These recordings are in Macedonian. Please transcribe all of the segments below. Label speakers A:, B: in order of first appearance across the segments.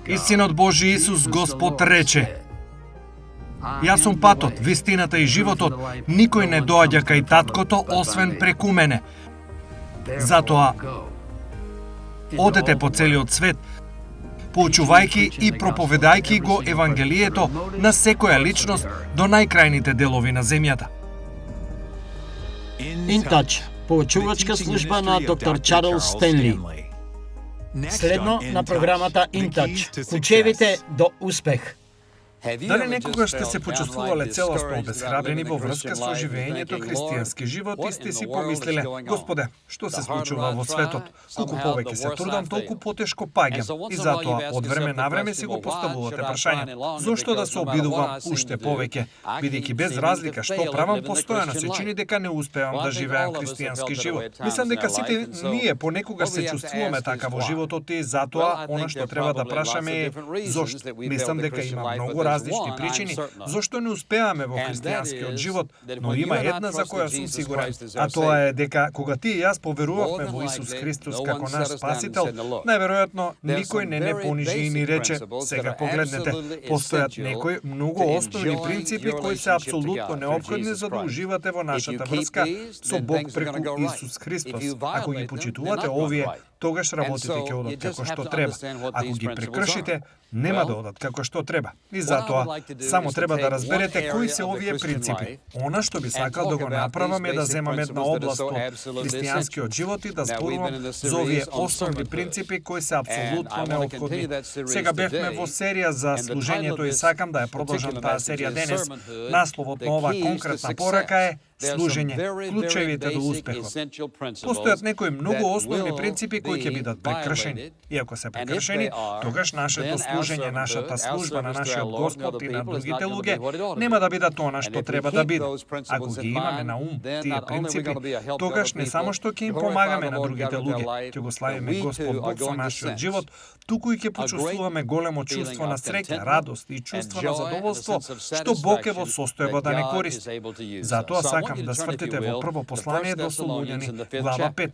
A: И Синот Божи Исус Господ рече: Јас сум патот, вистината и животот, никој не доаѓа кај Таткото освен преку мене. Затоа одете по целиот свет, поучувајќи и проповедајќи го Евангелието на секоја личност до најкрајните делови на земјата.
B: InTouch, поучувачка служба на доктор Чарлс Стенли. Следно на програмата InTouch. Ключевите до успех.
A: Дали некогаш сте се почувствувале целосно обесхрабрени во врска со живеењето христијански живот и сте си помислиле: Господе, што се случува во светот? Колку повеќе се трудам, толку потешко паѓам. И затоа од време на време си го поставувате прашање: зошто да се обидувам уште повеќе? Бидејќи без разлика што правам, постојано се чини дека не успевам да живеам христијански живот. Мислам дека сите ние понекогаш се чувствуваме така во животот и затоа она што треба да прашаме е зошто. Мислам дека има многу различни причини зошто не успеаме во христијанскиот живот, но има една за која сум сигурен, а тоа е дека кога ти и јас поверувавме во Исус Христос како наш спасител, најверојатно никој не понижи и ни рече: сега погледнете, постојат некои многу основни принципи кои се апсолутно неопходни за да уживате во нашата врска со Бог преку Исус Христос. Ако ги почитувате овие, тогаш работите ќе одат како што треба. Ако ги прекршите, нема да одат како што треба. И затоа само треба да разберете кои се овие принципи. Она што би сакал да го направам е да земам една област од христијанскиот живот и да зборувам за овие основни принципи кои се апсолутно неопходни. Сега бевме во серија за служењето и сакам да ја продолжам таа серија денес. Насловот на оваа конкретна порака е служење, клучевите до успехот. Постојат некои многу основни принципи кои ќе бидат прекршени. И ако се прекршени, тогаш нашето служење, нашата служба на нашиот Господ и на другите луѓе нема да бидат она што треба да биде. Ако ги имаме на ум тие принципи, тогаш не само што ќе им помагаме на другите луѓе, ќе го славиме Господ Бог со нашиот живот, туку и ќе почувствуваме големо чувство на среќа, радост и чувство на задоволство што Бог е во состојба да не користи. Затоа сакам да свртите во прво послание до Солуњани, глава 5.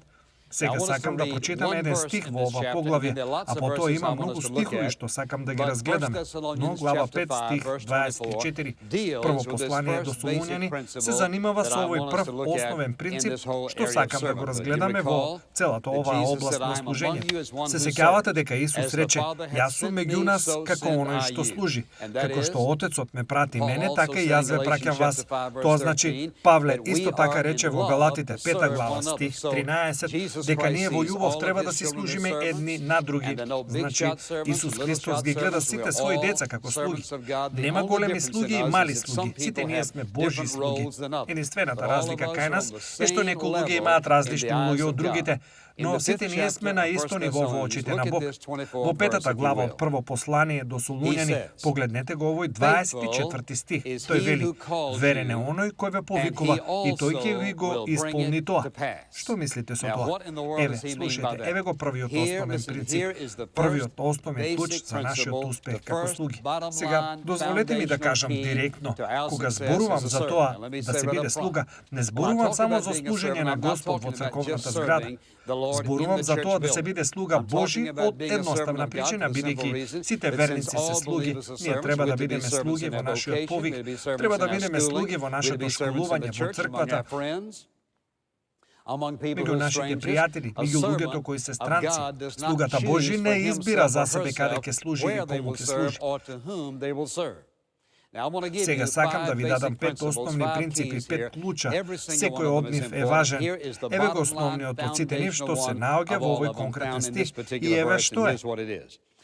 A: Сега сакам да прочитам еден стих во ова поглавје, а потоа има многу стихови што сакам да ги разгледаме. Но глава 5 стих 24, прво послание до Солуњани, се занимава со овој прв основен принцип што сакам да го разгледаме во целата оваа област на служење. Се сеќавате дека Исус рече: Јас сум меѓу нас како оној што служи. Како што Отецот ме прати мене, така и јас ве праќам вас. Тоа значи, Павле исто така рече во Галатите 5 глава стих 13, дека ние во љубов треба да си служиме едни на други. Значи, Исус Христос ги гледа сите своји деца како слуги. Нема големи слуги и мали слуги. Сите ние сме Божји слуги. Единствената разлика кај нас е што некои луѓе имаат различни улоги од другите, но сите ние сме на исто ниво во очите на Бог. Во 5 глава од прво послание до Солуњани, погледнете го овој 24 стих. Тој вели: верен е оној кој ве повикува и тој ќе ви го исполни тоа. Што мислите со тоа? Еве, слушајте, еве го првиот основен принцип, првиот основен клуч за нашиот успех како слуги. Сега, дозволете ми да кажам директно, кога зборувам за тоа да се биде слуга, не зборувам само за служење на Господ во црковната зграда. Зборувам за тоа да се биде слуга Божи од едноставна причина, бидејќи сите верници се слуги. Ние треба да бидеме слуги во нашиот повик, треба да бидеме слуги во нашето школување во црквата, меѓу нашите пријатели, меѓу луѓето кои се странци. Слугата Божи не избира за себе каде ќе служи или кому ќе служи. Сега сакам да ви дадам 5 основни принципи, 5 клуча. Секој од нив е важен. Еве го основниот од сите нив што се наоѓа во овој конкретен стих и еве што е.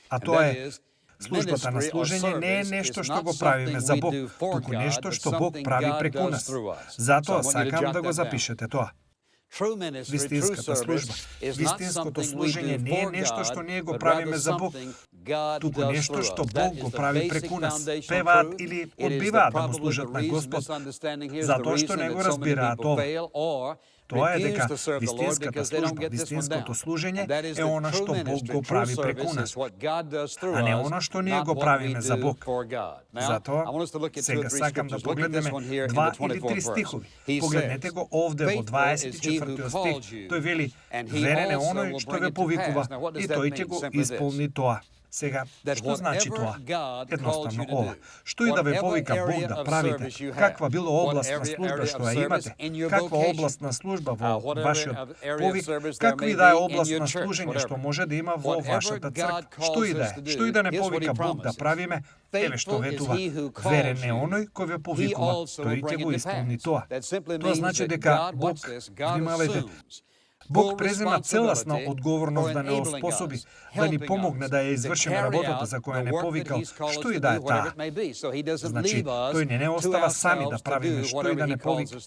A: А тоа е: службата на служење не е нешто што го правиме за Бог, туку нешто што Бог прави преку нас. Затоа сакам да го запишете тоа. Вистинската служба, вистинското служење не е нешто што ние го правиме за Бог, туку нешто што Бог го прави преку нас. Певаат или одбиваат да му служат на Господ, затоа што не го разбираат ова. Тоа е дека вистинската служба, вистинското служење е она што Бог го прави преку нас, а не она што ние го правиме за Бог. Затоа, сега сакам да погледнеме 2 или 3 стихови. Погледнете го овде во 24 стих. Тој вели: верен е оној што ве повикува и тој ќе го исполни тоа. Сега, што значи тоа? Едноставно ова. Што и да ве повика Бог да правите, каква било областна служба што ја имате, каква областна служба во вашиот повик, какви да е област на служење што може да има во вашата црква, што и да не повика Бог да правиме, еве што ветува: верен е оној кој ве повикува, тој ќе го исполни тоа. Тоа значи дека Бог, внимавајте, Бог презема целосна одговорност да не оспособи, да ни помогне да ја извршиме работата за која не повикал, што и да е таа. Значи, тој не остава сами да правиме што и да не повика.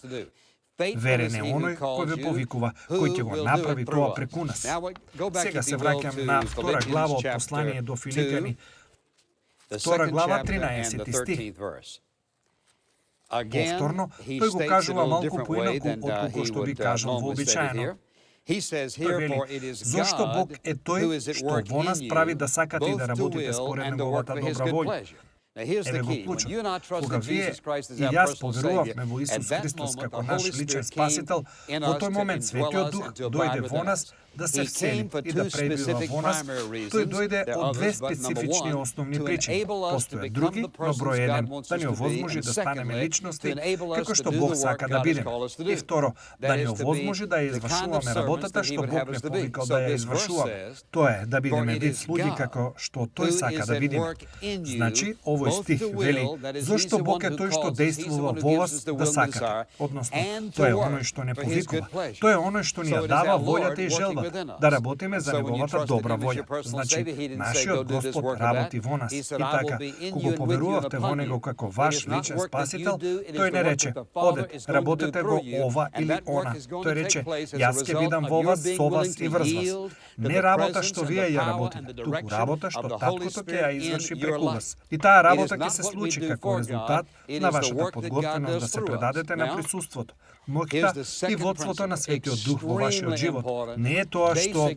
A: Верен е оној кој ве повикува, кој ќе го направи тоа преку нас. Сега се враќам на 2 глава од послание до Филипјани, 2 глава 13 стих. Повторно, тој го кажува малку поинаку од како што би кажал вообичаено. Тој вели: зошто Бог е тој што во нас прави да сакате и да работите според неговата добра волја. Еве го клучот. Кога вие и јас поверувавме во Исус Христос како наш личен спасител, во тој момент Светиот Дух дојде во нас да се всели и да пребива во нас. Тој дојде од 2 специфични основни причини. Постојат други, но број 1, да ни овозможи да станеме личности како што Бог сака да бидеме. И второ, да ни овозможи да ја извршуваме работата што Бог не повикал да ја извршуваме. Тоа е да бидеме вид слуги како што тој сака да бидеме. Значи, овој стих вели: зошто Бог е тој што действува во вас да сакате, односно тој е оној што не повикува. Тој е оној што ни ја дава волјата и желбата да работиме за неговата добра волја. Значи, нашиот Господ работи во нас. И така, кога поверувавте во него како ваш личен спасител, тој не рече: одете, работете го ова или она. Тој рече: јас ќе бидам во вас, со вас и врз вас. Не работа што вие ја работите, туку работа што Таткото ќе ја изврши преку вас. И таа работа ќе се случи како резултат на вашата подготвеност да се предадете на присуството, моќта и водството на Светиот Дух во вашиот живот. Не е тоа што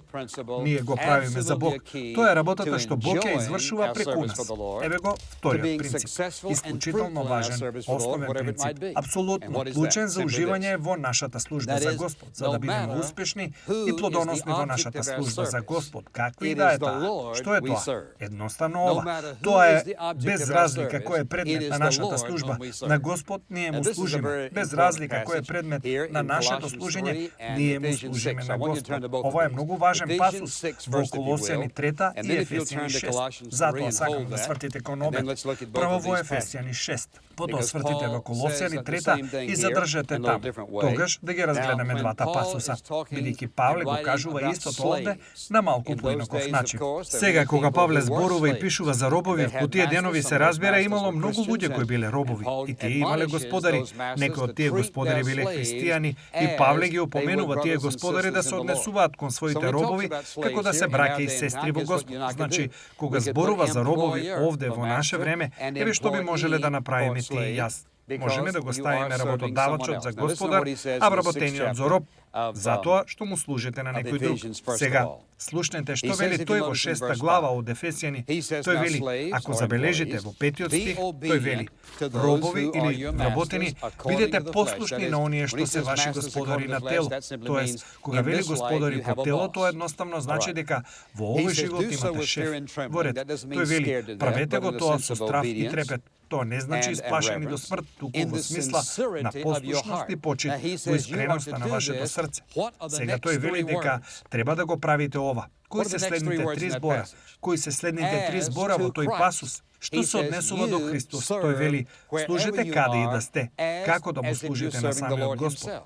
A: ние го правиме за Бог. Тоа е работата што Бог ја извршува преку нас. Еве го вториот принцип. Исклучително важен, основен принцип. Апсолутно клучен за уживање во нашата служба за Господ, за да бидеме успешни и плодоносни во нашата служба за Господ. Какви и да е таа? Што е тоа? Едноставно ова. Тоа е без разлика кој е предмет на нашата служба на Господ, ние му служиме. Без разлика кој е предмет на нашето служење, ние му служиме на Господ. Ова е многу важен пасус во Колосјани 3 и Ефесјани 6. Затоа сакам да свртите кон обед. Прво во Ефесјани 6, потоа свртите во Колосјани 3 и задржете таму. Тогаш да ги разгледаме двата пасуса, бидејќи Павле го кажува истото овде на малку поинаков начин. Сега кога Павле зборува и пишува за робови, во тие денови се разбира имало многу луѓе кои биле робови и тие имале господари. Некои од тие господари биле христијани и Павле ги опоменува тие господари да се однесуваат кон своите робови како да се браќа и сестри во Господ. Значи, кога зборува за робови овде во наше време, еве што би можеле да направиме тие и јас. Можеме да го ставиме работодавачот за господар, а вработениот за роб, затоа што му служите на некој друг. Сега, слушнете што вели тој во 6 глава од Ефесјани. Тој вели, ако забележите во 5 стих, тој вели: робови или вработени, бидете послушни на оние што се ваши господари на тело. Тоест, кога вели господари по тело, тоа едноставно значи дека во овој живот имате шеф. Во ред, тој вели: правете го тоа со страв и трепет. Тоа не значи исплашени до смрт, туку во смисла на послушност и почит, во искреноста на вашето срце. Сега тој вели дека треба да го правите ова. Кои се следните 3 збора? Кои се следните 3 збора во тој пасус? Што се однесува до Христос? Тој вели: служете каде и да сте, како да му служите на самиот Господ.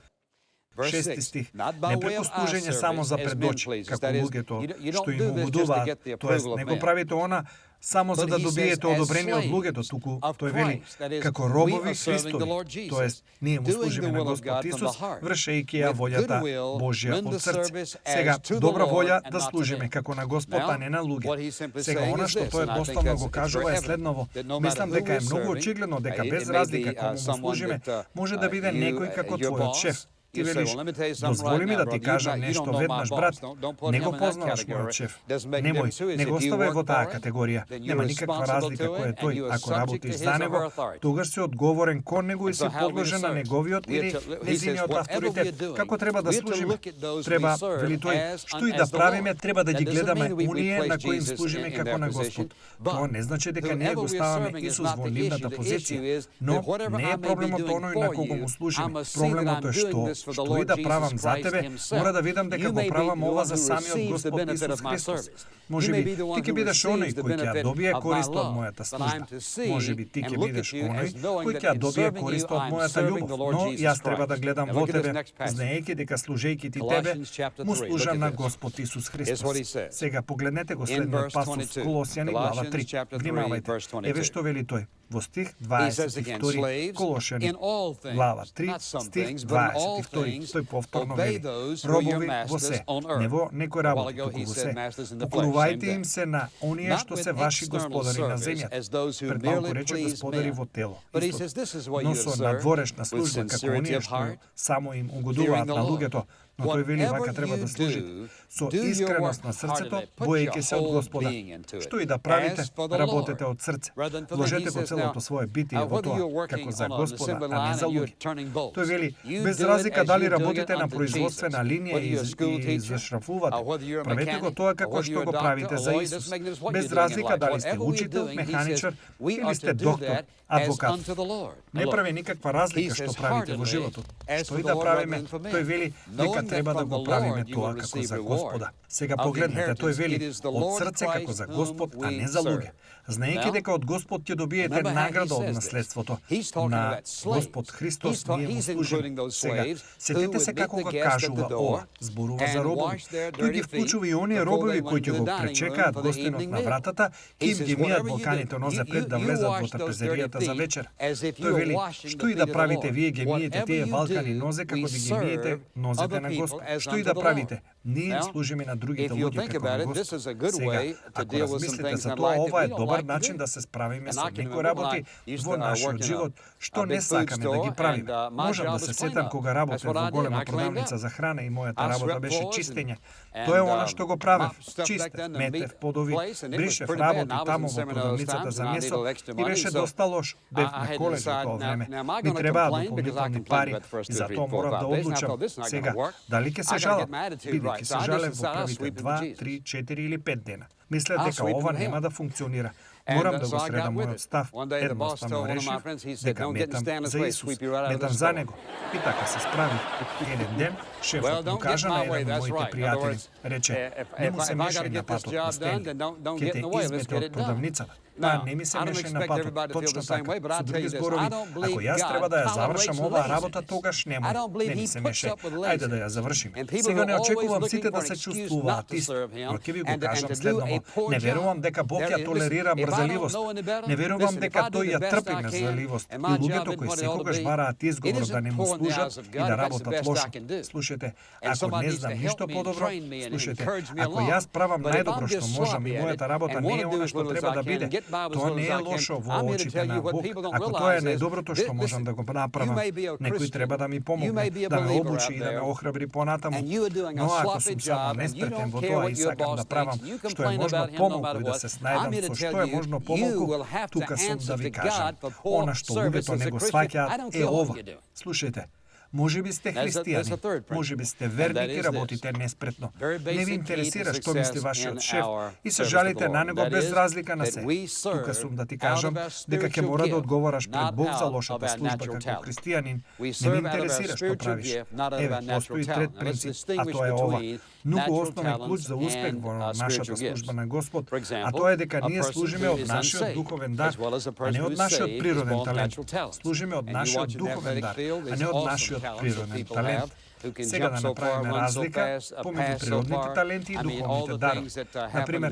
A: 6 стих. Не преку служење само за пред очи, како луѓето што им угодуваат, тоест не го правите она само за да добиете одобрение од луѓето, туку тој вели како робови Христови, тоест ние му служиме на Господ Исус, вршејќи ја волјата Божја од срце. Сега, добра волја да служиме како на Господ, а не на луѓе. Сега, она што тој едноставно го кажува е следново. Мислам дека е многу очигледно дека без разлика кому му служиме, може да биде некој како твојот шеф. Ти велиш, дозволи ми да ти кажам нешто веднаш, брат. Не го познаваш мојот шеф. Немој, не го оставај во таа категорија. Нема никаква разлика кој е тој. Ако работиш за него, тогаш си одговорен кон него и си подложен на неговиот или незиниот авторитет. Како треба да служиме? Треба, вели тој, што и да правиме, треба да ги гледаме оние на кои им служиме како на Господ. Тоа не значи дека ние го ставаме Исус во нивната позиција, но не е проблемот оној на кого му служиме. Проблемот е што и да правам за тебе, мора да видам дека го правам ова за самиот Господ Исус Христос. Можеби ти ќе бидеш оној кој ќе добие корист од мојата служба. Можеби ти ќе бидеш оној кој ќе добие корист од мојата љубов, но јас треба да гледам во тебе, знаејќи дека служејќи ти тебе, му служам на Господ Исус Христос. Сега погледнете го следниот пасус Колосјани глава 3. Внимавајте. Еве што вели тој. Во стих 22, Колошјани, глава 3, стих 22, тој повторно вели, робови во се, не во некој работи, туку во се. Покорувајте им се на оние што се ваши господари на земјата. Пред малку рече господари во тело. Но со надворешна служба, како оние што само им угодуваат на луѓето, но тој вели вака треба да служите со искреност на срцето, боејќи се од Господа. Што и да правите, работете од срце. Вложете го целото свое битие во тоа, како за Господа, а не за луѓе. Тој вели, без разлика дали работите на производствена линија и зашрафувате, правете го тоа како што го правите за Исус. Без разлика дали сте учител, механичар или сте доктор, адвокат. Не прави никаква разлика што правите во животот. Што и да правиме, тој вели дека треба да го правиме тоа како за Господа. Сега погледнете, тој вели од срце како за Господ, а не за луѓе. Знаејќи дека од Господ ќе добиете награда од наследството. На Господ Христос ние му служиме. Сега, сетете се како го кажува ова, зборува за робови. Тој ги вклучува и оние робови кои ќе го пречекаат гостинот на вратата, ки им ги мијат балканите нозе пред да влезат во трапезеријата за вечер. Тој вели, што и да правите, вие ги миете тие балкани нозе како да ги миете нозете на Господ. Што и да правите, ние им служиме на другите луѓе како на Господ. Сега, ако размислите за тоа, ова е добар начин да се справиме со некои работи во нашиот живот, што не сакаме да ги правиме. Можам да се сетам кога работев во голема продавница за храна и мојата работа беше чистење. Тоа е она што го правев. Чистев, метев, подови, бришев, работи таму во продавницата за месо и беше доста лош. Бев на колеж во тоа време. Ми требаат дополнителни пари и затоа морав да одлучам. Сега, дали ќе се жалам? Бидејќи се жалев во првите 2, 3, 4 или 5 дена. Мислев дека ова нема да функционира. Морам да го средам мојот став. Едноставно решив дека метам за Исус, метам за Него. И така се справи. Еден ден, шефот му кажа на еден од моите пријатели, рече, не му се мешај на патот на Стенли, ќе те измете од продавницата. Таа не ми се мешај на патот, точно така. Со други зборови, ако јас треба да ја завршам оваа работа, тогаш не ми се мешај. Ајде да ја завршиме. Сега не очекувам сите да се чувствуваат исто, но ќе ви го кажам следново. Не верувам дека Бог ја толерира мрзеливост. Не верувам дека тој ја трпи мрзеливост и луѓето кои секогаш бараат изговор да не му служат и да работат лошо. Слушайте, ако не знам ништо подобро, слушайте, ако јас правам најдобро што можам и мојата работа не е она што треба да биде, тоа не е лошо во очите на Бог. Ако тоа е најдоброто што можам да го направам, некој треба да ми помогне, да ме обучи и да ме охрабри понатаму. Но ако сум само неспретен во тоа и сакам да правам што е можно помалку и да се снајдам со што е можно помалку, тука сум да ви кажам, она што луѓето не го сваќаат е ова. Слушајте, може би сте христијани, може би сте верник и работите неспретно. Не ви интересира што мисли вашиот шеф и се жалите на него без разлика на се. Тука сум да ти кажам дека ќе мора да одговораш пред Бог за лошата служба како христијанин. Не ви интересира што правиш. Еве, постои трет принцип, а тоа е ова. Многу основен клуч за успех во нашата служба на Господ, а тоа е дека ние служиме од нашиот духовен дар, а не од нашиот природен талент. Служиме од нашиот духовен дар, а не од нашиот природен талент. Сега да направиме разлика помеѓу природните таленти и духовните дарови. Например,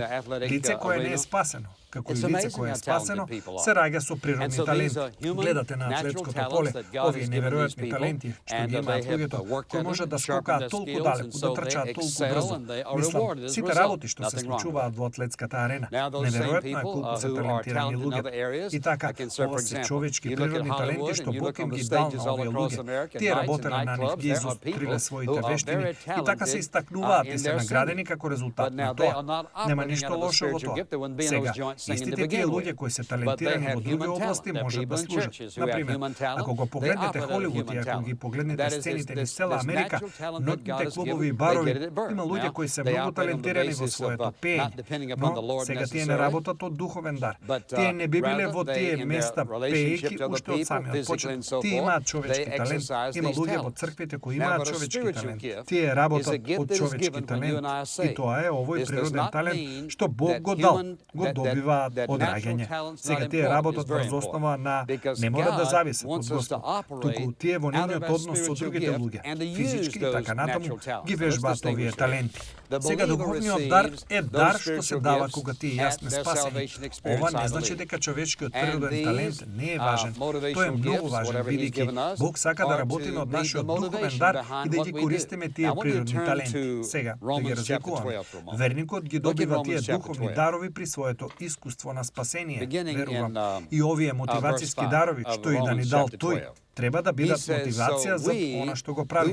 A: лице кое не е спасено, како и лице кое е спасено, се раѓа со природни таленти. Гледате на атлетското поле, овие неверојатни таленти што ги имаат луѓето, кои можат да скокаат толку далеку, да трчаат толку брзо. Мислам, сите работи што се случуваат во атлетската арена, неверојатно е колку се талентирани луѓе. И така, ова се човечки природни таленти што Бог им ги дал на овие луѓе. Тие работеле на нив, ги изостриле своите вештини и така се истакнуваат и се наградени како резултат на тоа. Нема ништо лошо во тоа. Сега, истите тие луѓе кои се талентирани во други области можат да служат. Например, ако го погледнете Холивуд и ако ги погледнете сцените низ цела Америка, ноќните клубови и барови, има луѓе кои се многу талентирани во своето пеење, но сега тие не работат од духовен дар. Тие не би биле во тие места пеејќи уште од самиот почеток. Тие имаат човечки талент. Има луѓе во црквите кои имаат човечки талент. Тие работат од човечки талент. И тоа е овој природен талент што Бог го дал, го добиваат од раѓање. Сега тие работат врз основа на не мора да зависат од Господ, туку тие во нивниот однос со другите луѓе, физички и така натаму, ги вежбаат овие таленти. Сега духовниот дар е дар што се дава кога ти и јас сме спасени. Ова не значи дека човечкиот природен талент не е важен. Тој е многу важен, бидејќи Бог сака да работиме од нашиот духовен дар и да ги користиме тие природни таленти. Сега, да ги разликуваме. Верникот ги добива тие духовни дарови при своето искуство на спасение, верувам. И овие мотивацијски дарови, што и да ни дал тој, треба да бидат мотивација за она што го прави.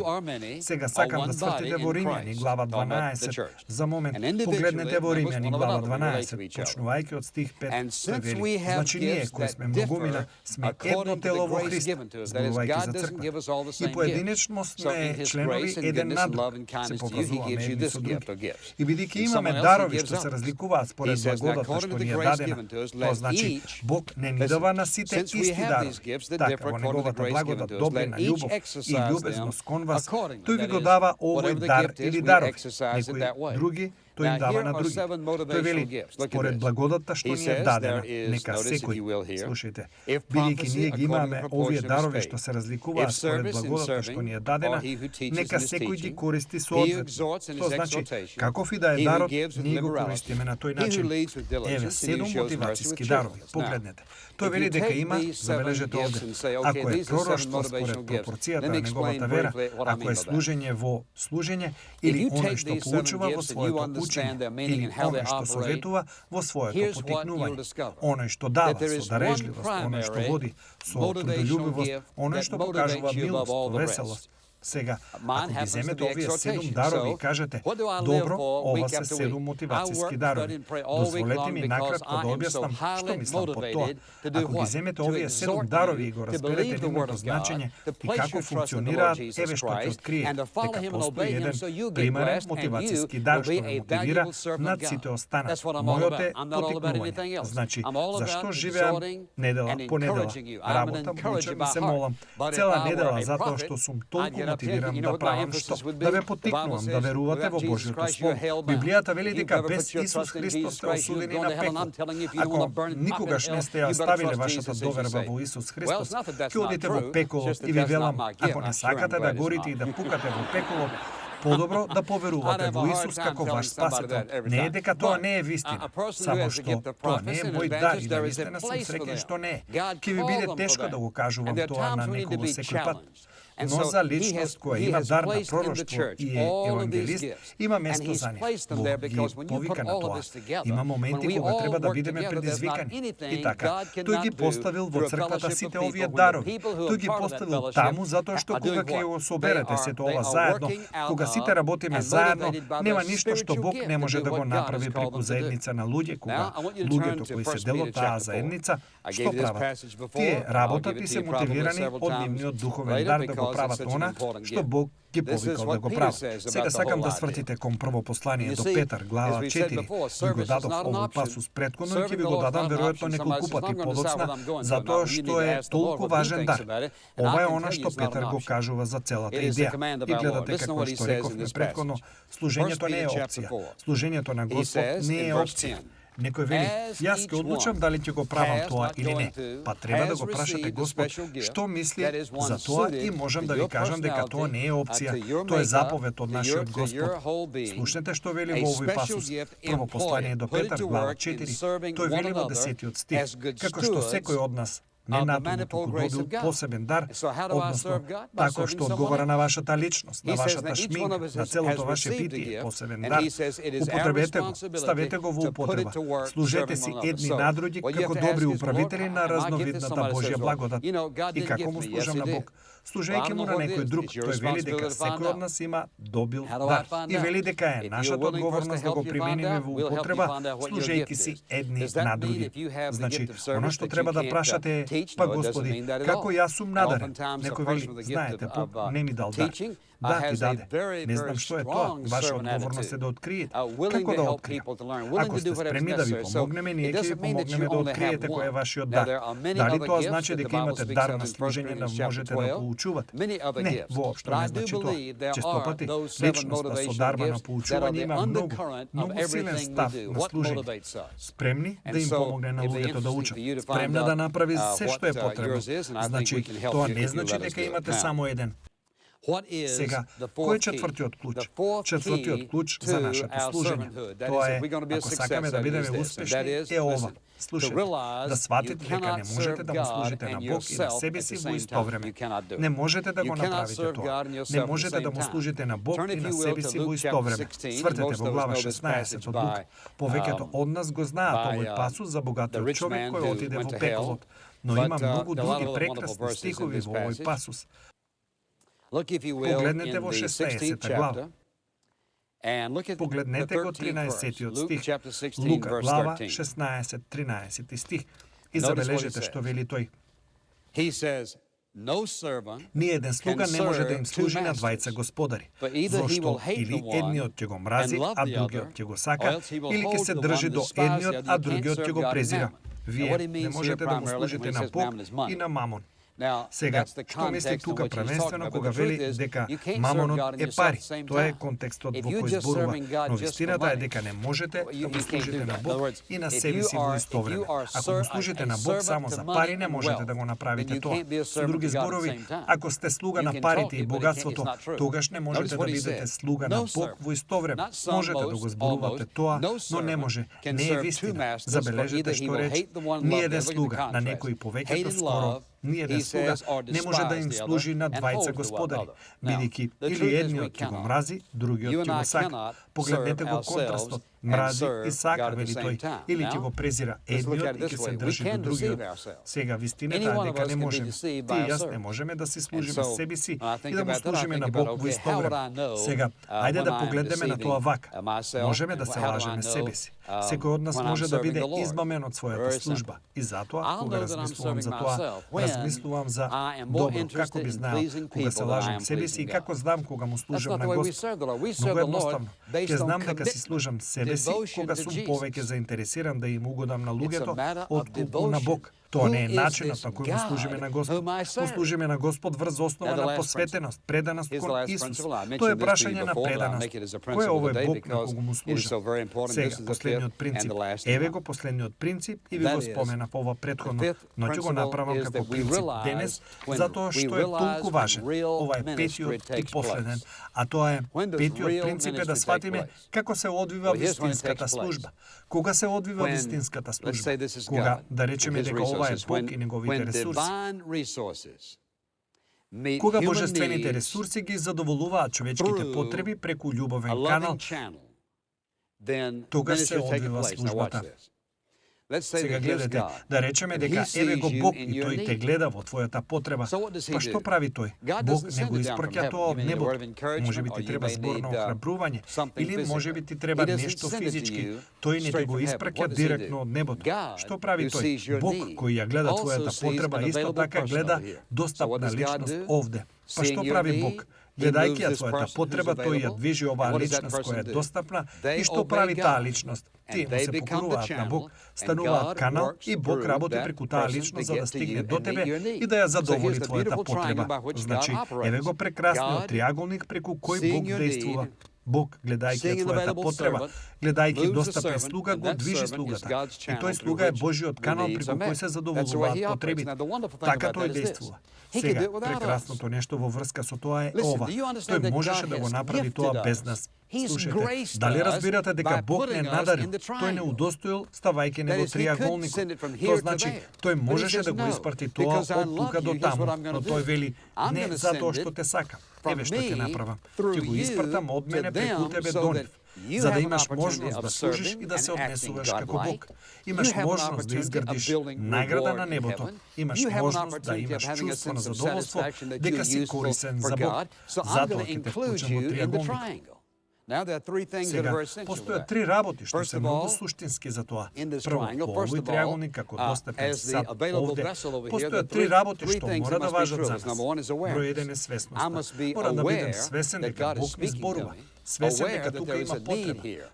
A: Сега сакам да свртите во Римјани, глава 12. За момент, погледнете во Римјани, глава 12, почнувајќи од стих 5, тој вели. Значи ние, кои сме многумина, сме едно тело во Христ, зборувајќи за црква. И поединечно сме членови еден на друг, се поврзуваме едни со други. И бидејќи имаме дарови што се разликуваат според благодата што ни е дадена, тоа значи Бог не ни дава на сите исти дарови. Така, во неговата благодат, добрина, љубов и љубезност кон вас, тој ви го дава овој дар или дарови. Некои други тој им дава на други. Тој вели, според благодата што ни е дадена, нека секој, слушајте, бидејќи ние ги имаме овие дарови што се разликуваат според благодата што ни е дадена, нека секој ги користи соодветно. Тоа значи, каков и да е дарот, ние го користиме на тој начин. Еве, 7 мотивацијски дарови, погледнете. Тој вели дека има, забележете овде, ако е пророштво според пропорцијата на неговата вера, ако е служење во служење, или оној што поучува во своето учење, или оној што советува во своето поттикнување, оној што дава со дарежливост, оној што води со трудолюбивост, оној што покажува милост, веселост. Сега, ако ги земете овие 7 дарови и кажете, добро, ова се 7 мотивацијски дарови. Дозволете ми накратко да објаснам што мислам под тоа. Ако ги земете овие 7 дарови и го разберете нивното значење и како функционираат, еве што ќе открие, дека постои еден примерен мотивацијски дар што ме мотивира над сите останати. Мојот е поттикнување. Значи, зашто живеам недела по недела, работам, учам и се молам, цела недела затоа што сум толку мотивирам да правам што? Да ве поттикнувам да верувате во Божјото Слово. Библијата вели дека без Исус Христос сте осудени на пекло. Ако никогаш не сте ја ставиле вашата доверба во Исус Христос, ќе одите во пеколот и ви велам, ако не сакате да горите и да пукате во пеколот, подобро да поверувате во Исус како ваш спасител. Не е дека тоа не е вистина, само што тоа не е мој дар и навистина сум среќен што не е. Ќе ви биде тешко да го кажувам тоа на некого секој пат. Но за личност која има дар на пророштво и е евангелист, има место за неа. Бог ги повика на тоа. Има моменти кога треба да бидеме предизвикани. И така, тој ги поставил во црквата сите овие дарови. Тој ги поставил таму затоа што кога ќе го соберете сето ова заедно, кога сите работиме заедно, нема ништо што Бог не може да го направи преку заедница на луѓе, кога луѓето кои се дел од таа заедница, што прават? Тие работат и се мотивирани од нивниот духовен дар да го прават она што Бог ги повикал да го прават. Сега сакам да свртите кон прво послание до Петар, глава 4. Ви го дадов овој пасус претходно и ќе ви го дадам веројатно неколку пати подоцна, затоа што е толку важен дар. Ова е она што Петар го кажува за целата идеја. И гледате како што рековме претходно, служењето не е опција. Служењето на Господ не е опција. Некој вели, јас ќе одлучам дали ќе го правам тоа или не. Па треба да го прашате Господ што мисли за тоа и можам да ви кажам дека тоа не е опција, тоа е заповед од нашиот Господ. Слушнете што вели во овој пасус. Прво послание до Петар, глава 4, тој вели во 10 стих, како што секој од нас не натаму туку добил посебен дар, односно тако што одговара на вашата личност, на вашата шминка, на целото ваше битие, посебен дар. Употребете го, ставете го во употреба. Служете си едни на други како добри управители на разновидната Божја благодат. И како му служам на Бог? Служејќи му на некој друг, тој вели дека секој од нас има добил дар. И вели дека е нашата одговорност да го примениме во употреба, служејќи си едни на други. Значи, оно што треба да прашате е, па Господи, како јас сум надарен? Некој вели, знаете, Бог не ми дал дар. Да, ти даде. Не знам што е тоа. Ваша одговорност е да откриете. Како да откриете? Ако сте спремни да ви помогнеме, ние ќе ви помогнеме да откриете кој е вашиот дар. Дали тоа значи дека имате дар на служење да можете да поучувате? Не, воопшто не значи тоа. Честопати, личноста со дарба на поучување има многу силен став на служење. Спремни да им помогне на луѓето да учат. Спремна да направи се што е потребно. Значи, тоа не значи дека имате само еден. Сега, кој е четвртиот клуч? Четвртиот клуч за нашето служење. Тоа е, ако сакаме да бидеме успешни, е ова. Слушайте, да сватите дека не можете да му служите на Бог и на себе си во исто време. Не можете да го направите тоа. Не можете да му служите на Бог и на себе си во исто време. Свртете во глава 16 од Лук. Повеќето од нас го знаат овој пасус за богатиот човек кој отиде во пеколот. Но има многу други прекрасни стихови во овој пасус. Погледнете во 16 глава. Погледнете го 13 стих. Лука, глава 16, 13 стих. И забележете што вели тој. Ни еден слуга не може да им служи на двајца господари, зашто или едниот ќе го мрази, а другиот ќе го сака, или ќе се држи до едниот, а другиот ќе го презира. Вие не можете да му служите на Бог и на Мамон. Сега, што мисли тука првенствено кога вели дека мамонот е пари? Тоа е контекстот во кој зборува, но вистината е дека не можете да му служите на Бог и на себе си во исто време. Ако му служите на Бог само за пари, не можете да го направите тоа. Со други зборови, ако сте слуга на парите и богатството, тогаш не можете да бидете слуга на Бог во исто време. Можете да го зборувате тоа, но не може. Не е вистина. Забележете што рече, ни еден слуга на некој повеќето скоро ни еден слуга не може да им служи на двајца господари, бидејќи или едниот ќе го мрази, другиот ќе го сака. Погледнете го контрастот. Мрази и сака, вели тој, или ќе го презира едниот и ќе се држи до другиот. Сега, вистината е дека не можеме. Ти и јас не можеме да си служиме себе си и да му служиме на Бог во исто време. Сега, ајде да погледнеме на тоа вака. Можеме да се лажеме себе си. Секој од нас може да биде измамен од својата служба. И затоа, кога размислувам за тоа, размислувам за добро, како би знаел кога се лажам себе си и како знам кога му служам на Господ. Многу едноставно. Ќе знам дека си служам себе си кога сум повеќе заинтересиран да им угодам на луѓето отколку на Бог. Тоа не е начинот на кој му служиме на Господ. Му служиме на Господ врз основа на посветеност, преданост кон Исус. Тоа е прашање на преданост. Кој е овој Бог на кого му служи? Сега, последниот принцип. Еве го последниот принцип и ви го споменав ова претходно, но ќе го направам како принцип денес, затоа што е толку важен. Ова е петиот и последен, а тоа е петиот принцип е да сватиме како се одвива вистинската служба. Кога се одвива вистинската служба? Кога, да речеме дека ова е Бог и неговите ресурси. Кога божествените ресурси ги задоволуваат човечките потреби преку љубовен канал, тогаш се одвива службата. Сега гледате, да речеме дека еве го Бог и тој те гледа во твојата потреба. Па што прави тој? Бог не го испраќа тоа од небото. Можеби ти треба зборно охрабрување или можеби ти треба нешто физички. Тој не ти го испраќа директно од небото. Што прави тој? Бог кој ја гледа твојата потреба исто така гледа достапна личност овде. Па што прави Бог? Гледајќи ја твојата потреба, тој ја движи оваа личност која е достапна и што прави таа личност? Тие му се покоруваат на Бог, стануваат канал и Бог работи преку таа личност за да стигне до тебе и да ја задоволи твојата потреба. Значи, еве го прекрасниот триаголник преку кој Бог действува. Бог, гледајќи ја твојата потреба, гледајќи достапен слуга, го движи слугата. И тој слуга е Божиот канал преку кој се задоволуваат потребите. Така тој действува. Сега, прекрасното нешто во врска со тоа е ова. Тој можеше да го направи тоа без нас. Слушайте, дали разбирате дека Бог не надарил, тој не удостоил, ставајќи него триаголникот. Тоа значи, тој можеше да го испрати тоа од тука до таму, но тој вели, не затоа што те сакам. Еве што ќе направам. Ќе го испртам од мене преку тебе до нив, за да имаш можност да служиш и да се однесуваш како Бог. Имаш можност да изградиш награда на небото. Имаш можност да имаш чувство на задоволство дека си корисен за Бог. Затоа ќе те вклучам во триаголник. Сега, постојат три работи што се многу суштински за тоа. Прво, по овој триаголник како достапен сад овде, постојат три работи што мора да важат за нас. Број 1 е свесноста. Мора да бидем свесен дека Бог ми зборува, свесен дека тука има потреба.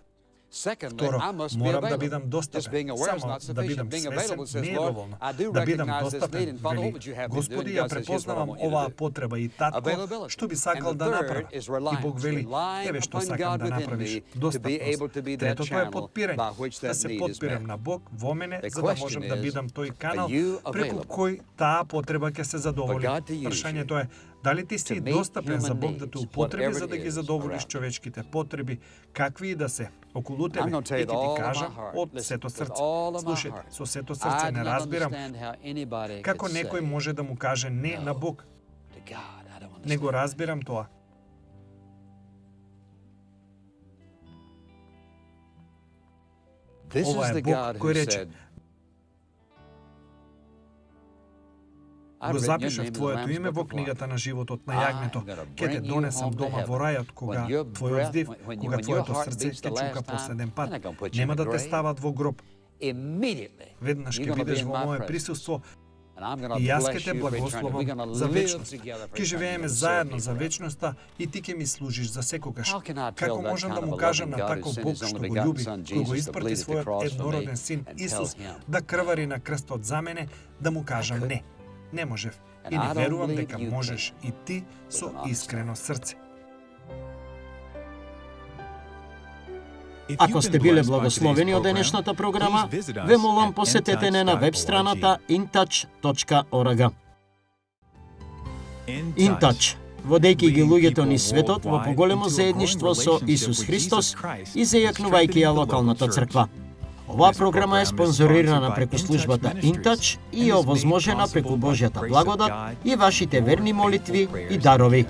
A: Второ, морам да бидам достапен. Само да бидам свесен не е доволно. Да бидам достапен, вели, Господи, ја препознавам оваа потреба и татко, што би сакал да направи. И Бог вели, еве што сакам да направиш, достапност. Третото е подпирање, да се подпирам на Бог во мене, за да можам да бидам тој канал преку кој таа потреба ќе се задоволи. Прашањето е, дали ти си достапен за Бог да те употреби за да ги задоволиш човечките потреби, какви и да се, околу тебе, и ти кажам од сето срце. Слушајте, со сето срце не разбирам како некој може да му каже не на Бог. Не го разбирам тоа. Ова е Бог кој рече, го запишав твоето име во книгата на животот на јагнето. Ке те донесам дома во рајот кога твојот здив, кога твоето срце ќе чука последен пат. Нема да те стават во гроб. Веднаш ќе бидеш во моје присуство и јас ќе те благословам за вечност. Ќе живееме заедно за вечноста и ти ќе ми служиш за секогаш. Како можам да му кажам на таков Бог што го љуби, кој го испрати својот еднороден син Исус да крвари на крстот за мене, да му кажам не? Не можев. И не верувам дека можеш и ти со искрено срце.
B: Ако сте биле благословени од денешната програма, ве молам посетете не на веб страната intouch.org. InTouch, водејќи ги луѓето низ светот во поголемо заедништво со Исус Христос и зајакнувајќи ја локалната црква. Оваа програма е спонзорирана преку службата InTouch и е овозможена преку Божјата благодат и вашите верни молитви и дарови.